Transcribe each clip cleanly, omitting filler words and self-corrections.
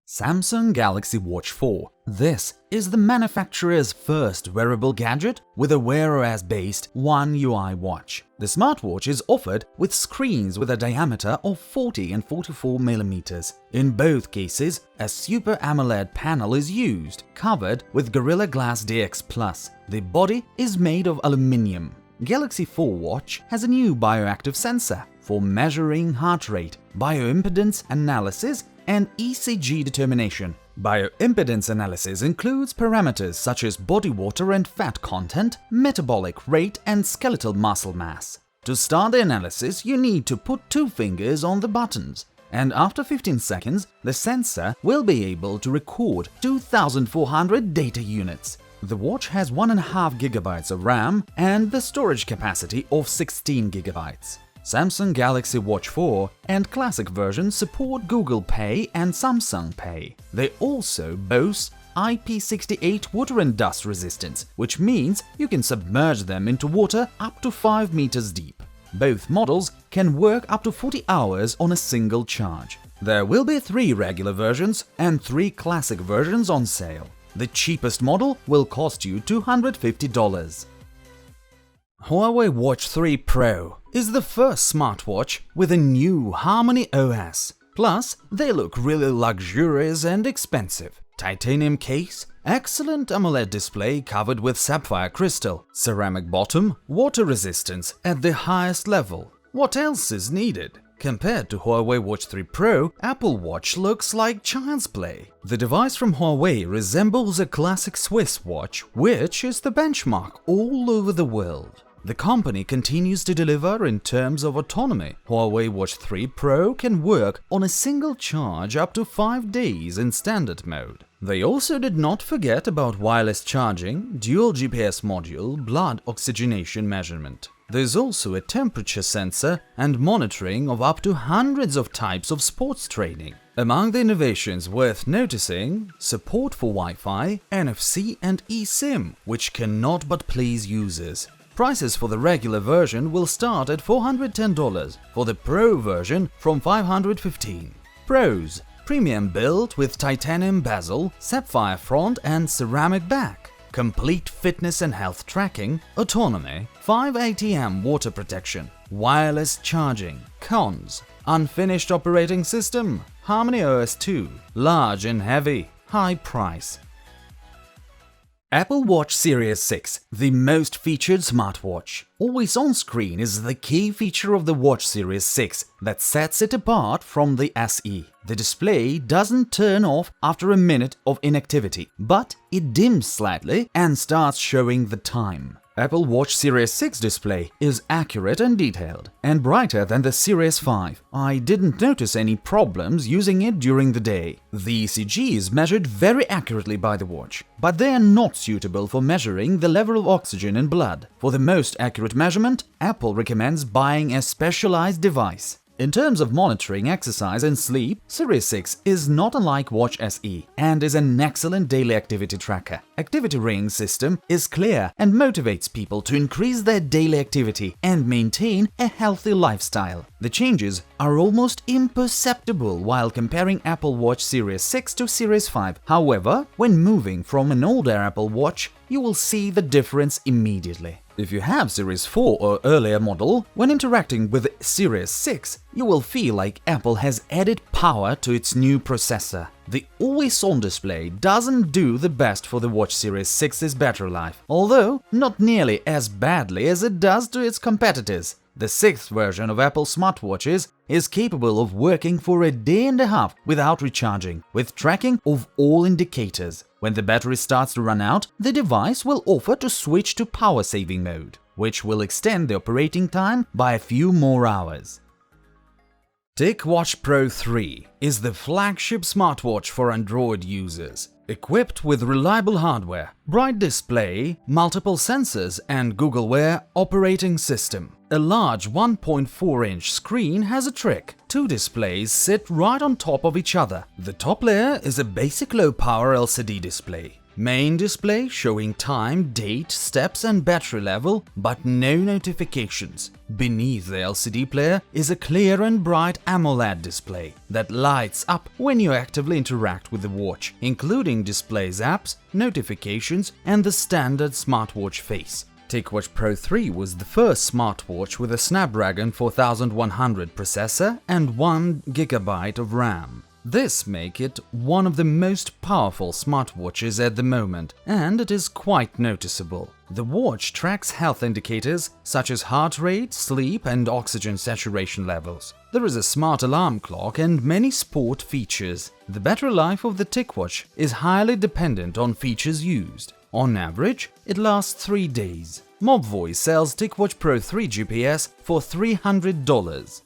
Samsung Galaxy Watch 4. This is the manufacturer's first wearable gadget with a Wear OS-based One UI watch. The smartwatch is offered with screens with a diameter of 40 and 44 mm. In both cases, a Super AMOLED panel is used, covered with Gorilla Glass DX+. The body is made of aluminium. Galaxy 4 watch has a new bioactive sensor for measuring heart rate, bioimpedance analysis, and ECG determination. Bioimpedance analysis includes parameters such as body water and fat content, metabolic rate, and skeletal muscle mass. To start the analysis, you need to put 2 fingers on the buttons, and after 15 seconds, the sensor will be able to record 2400 data units. The watch has 1.5 GB of RAM and the storage capacity of 16 GB. Samsung Galaxy Watch 4 and Classic versions support Google Pay and Samsung Pay. They also boast IP68 water and dust resistance, which means you can submerge them into water up to 5 meters deep. Both models can work up to 40 hours on a single charge. There will be 3 regular versions and 3 classic versions on sale. The cheapest model will cost you $250. Huawei Watch 3 Pro is the first smartwatch with a new Harmony OS. Plus, they look really luxurious and expensive. Titanium case, excellent AMOLED display covered with sapphire crystal, ceramic bottom, water resistance at the highest level. What else is needed? Compared to Huawei Watch 3 Pro, Apple Watch looks like child's play. The device from Huawei resembles a classic Swiss watch, which is the benchmark all over the world. The company continues to deliver in terms of autonomy. Huawei Watch 3 Pro can work on a single charge up to 5 days in standard mode. They also did not forget about wireless charging, dual GPS module, blood oxygenation measurement. There's also a temperature sensor and monitoring of up to hundreds of types of sports training. Among the innovations worth noticing, support for Wi-Fi, NFC and eSIM, which cannot but please users. Prices for the regular version will start at $410, for the Pro version from $515. Pros: premium build with titanium bezel, sapphire front and ceramic back. Complete fitness and health tracking, autonomy, 5 ATM water protection, wireless charging. Cons: unfinished operating system, Harmony OS 2, large and heavy, high price. Apple Watch Series 6, the most featured smartwatch. Always on screen is the key feature of the Watch Series 6 that sets it apart from the SE. The display doesn't turn off after a minute of inactivity, but it dims slightly and starts showing the time. Apple Watch Series 6 display is accurate and detailed, and brighter than the Series 5. I didn't notice any problems using it during the day. The ECG is measured very accurately by the watch, but they are not suitable for measuring the level of oxygen in blood. For the most accurate measurement, Apple recommends buying a specialized device. In terms of monitoring exercise and sleep, Series 6 is not unlike Watch SE and is an excellent daily activity tracker. Activity ring system is clear and motivates people to increase their daily activity and maintain a healthy lifestyle. The changes are almost imperceptible while comparing Apple Watch Series 6 to Series 5. However, when moving from an older Apple Watch, you will see the difference immediately. If you have Series 4 or earlier model, when interacting with Series 6, you will feel like Apple has added power to its new processor. The always-on display doesn't do the best for the Watch Series 6's battery life, although not nearly as badly as it does to its competitors. The 6th version of Apple smartwatches is capable of working for a day and a half without recharging, with tracking of all indicators. When the battery starts to run out, the device will offer to switch to power-saving mode, which will extend the operating time by a few more hours. Ticwatch Pro 3 is the flagship smartwatch for Android users. Equipped with reliable hardware, bright display, multiple sensors and Google Wear operating system. A large 1.4-inch screen has a trick. 2 displays sit right on top of each other. The top layer is a basic low-power LCD display. Main display showing time, date, steps and battery level, but no notifications. Beneath the LCD player is a clear and bright AMOLED display that lights up when you actively interact with the watch, including displays apps, notifications and the standard smartwatch face. Ticwatch Pro 3 was the first smartwatch with a Snapdragon 4100 processor and 1 GB of RAM. This makes it one of the most powerful smartwatches at the moment, and it is quite noticeable. The watch tracks health indicators such as heart rate, sleep and oxygen saturation levels. There is a smart alarm clock and many sport features. The battery life of the Ticwatch is highly dependent on features used. On average, it lasts 3 days. Mobvoi sells Ticwatch Pro 3 GPS for $300.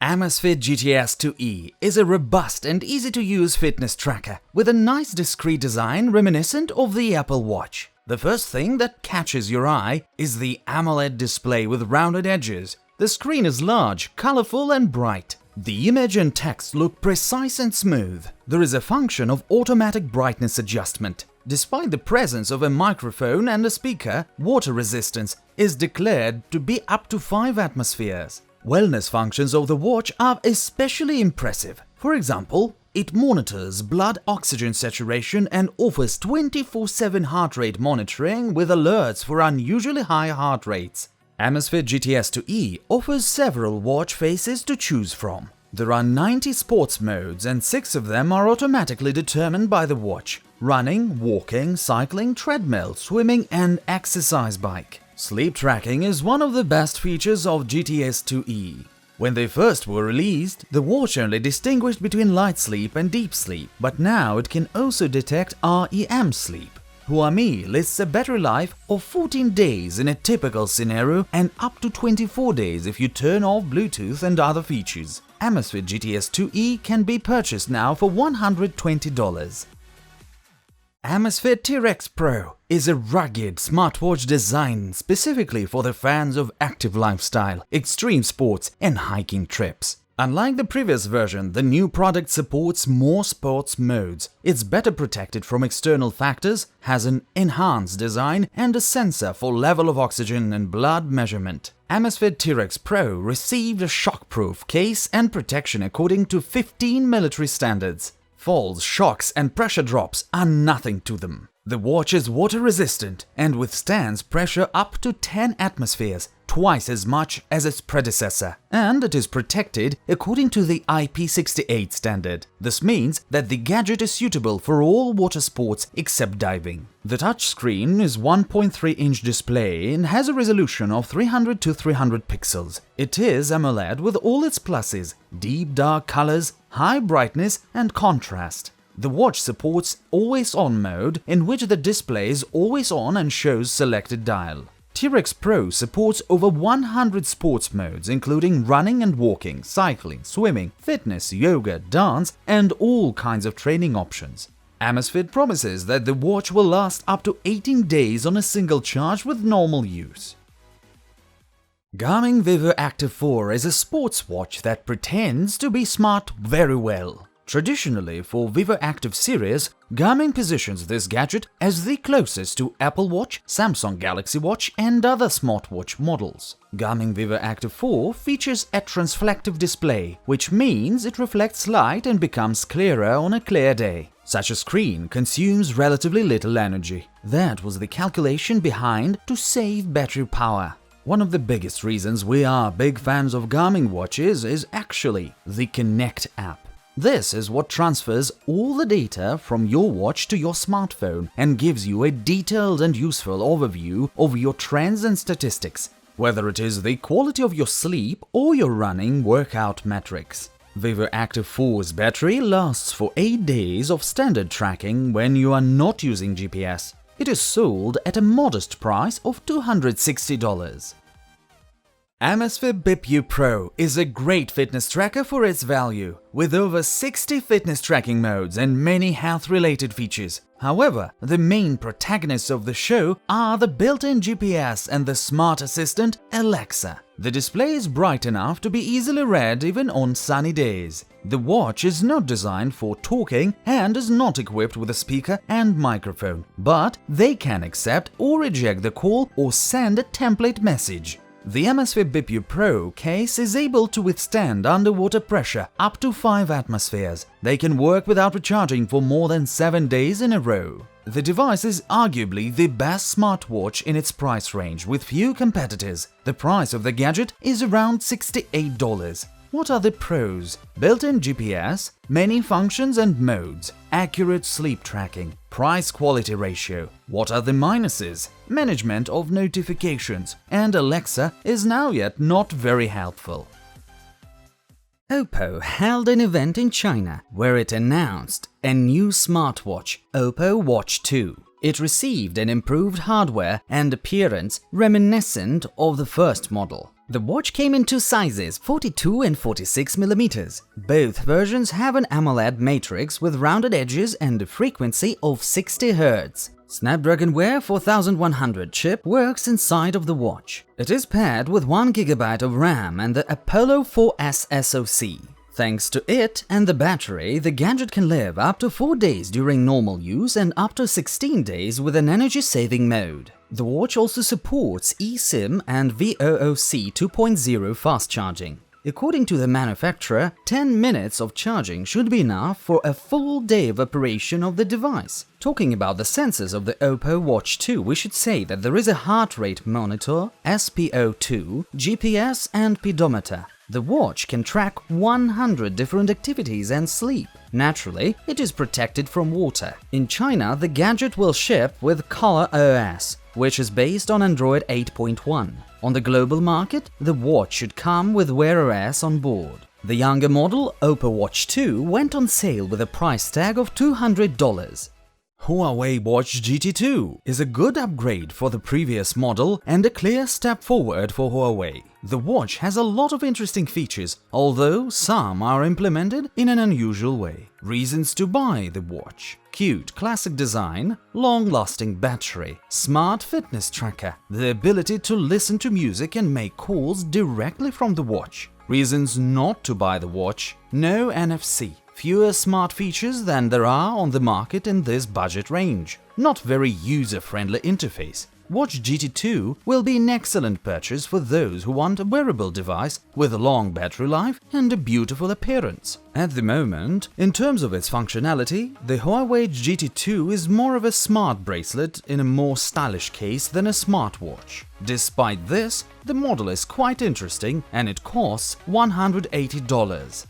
Amazfit GTS2E is a robust and easy-to-use fitness tracker with a nice discreet design reminiscent of the Apple Watch. The first thing that catches your eye is the AMOLED display with rounded edges. The screen is large, colorful and bright. The image and text look precise and smooth. There is a function of automatic brightness adjustment. Despite the presence of a microphone and a speaker, water resistance is declared to be up to 5 atmospheres. Wellness functions of the watch are especially impressive. For example, it monitors blood oxygen saturation and offers 24/7 heart rate monitoring with alerts for unusually high heart rates. Amazfit GTS2E offers several watch faces to choose from. There are 90 sports modes and 6 of them are automatically determined by the watch: running, walking, cycling, treadmill, swimming and exercise bike. Sleep tracking is one of the best features of GTS2E. When they first were released, the watch only distinguished between light sleep and deep sleep, but now it can also detect REM sleep. Huawei lists a battery life of 14 days in a typical scenario and up to 24 days if you turn off Bluetooth and other features. Amazfit GTS2E can be purchased now for $120. Amazfit TRex Pro is a rugged smartwatch designed specifically for the fans of active lifestyle, extreme sports and hiking trips. Unlike the previous version, the new product supports more sports modes. It's better protected from external factors, has an enhanced design and a sensor for level of oxygen and blood measurement. Amazfit TRex Pro received a shockproof case and protection according to 15 military standards. Falls, shocks and pressure drops are nothing to them. The watch is water resistant and withstands pressure up to 10 atmospheres, twice as much as its predecessor, and it is protected according to the IP68 standard. This means that the gadget is suitable for all water sports except diving. The touchscreen is 1.3-inch display and has a resolution of 300 to 300 pixels. It is AMOLED with all its pluses: deep dark colors, high brightness and contrast. The watch supports always-on mode, in which the display is always on and shows selected dial. TRex Pro supports over 100 sports modes, including running and walking, cycling, swimming, fitness, yoga, dance, and all kinds of training options. Amazfit promises that the watch will last up to 18 days on a single charge with normal use. Garmin Vivo Active 4 is a sports watch that pretends to be smart very well. Traditionally, for Vivo Active series, Garmin positions this gadget as the closest to Apple Watch, Samsung Galaxy Watch and other smartwatch models. Garmin Vivo Active 4 features a transflective display, which means it reflects light and becomes clearer on a clear day. Such a screen consumes relatively little energy. That was the calculation behind to save battery power. One of the biggest reasons we are big fans of Garmin watches is actually the Connect app. This is what transfers all the data from your watch to your smartphone and gives you a detailed and useful overview of your trends and statistics, whether it is the quality of your sleep or your running workout metrics. Vivo Active 4's battery lasts for 8 days of standard tracking when you are not using GPS. It is sold at a modest price of $260. Amazfit Bipu Pro is a great fitness tracker for its value, with over 60 fitness tracking modes and many health-related features. However, the main protagonists of the show are the built-in GPS and the smart assistant Alexa. The display is bright enough to be easily read even on sunny days. The watch is not designed for talking and is not equipped with a speaker and microphone, but they can accept or reject the call or send a template message. The Amazfit Bipu Pro case is able to withstand underwater pressure up to 5 atmospheres. They can work without recharging for more than 7 days in a row. The device is arguably the best smartwatch in its price range with few competitors. The price of the gadget is around $68. What are the pros? Built-in GPS, many functions and modes, accurate sleep tracking, price-quality ratio. What are the minuses? Management of notifications, and Alexa is now yet not very helpful. Oppo held an event in China where it announced a new smartwatch, Oppo Watch 2. It received an improved hardware and appearance reminiscent of the first model. The watch came in two sizes, 42 and 46 mm. Both versions have an AMOLED matrix with rounded edges and a frequency of 60 Hz. Snapdragon Wear 4100 chip works inside of the watch. It is paired with 1 GB of RAM and the Apollo 4S SoC. Thanks to it and the battery, the gadget can live up to 4 days during normal use and up to 16 days with an energy-saving mode. The watch also supports eSIM and VOOC 2.0 fast charging. According to the manufacturer, 10 minutes of charging should be enough for a full day of operation of the device. Talking about the sensors of the Oppo Watch 2, we should say that there is a heart rate monitor, SpO2, GPS and pedometer. The watch can track 100 different activities and sleep. Naturally, it is protected from water. In China, the gadget will ship with Color OS, which is based on Android 8.1. On the global market, the watch should come with Wear OS on board. The younger model, Oppo Watch 2, went on sale with a price tag of $200. Huawei Watch GT2 is a good upgrade for the previous model and a clear step forward for Huawei. The watch has a lot of interesting features, although some are implemented in an unusual way. Reasons to buy the watch: cute classic design, long-lasting battery, smart fitness tracker, the ability to listen to music and make calls directly from the watch. Reasons not to buy the watch: no NFC. Fewer smart features than there are on the market in this budget range. Not very user-friendly interface. Watch GT2 will be an excellent purchase for those who want a wearable device with a long battery life and a beautiful appearance. At the moment, in terms of its functionality, the Huawei GT2 is more of a smart bracelet in a more stylish case than a smartwatch. Despite this, the model is quite interesting and it costs $180.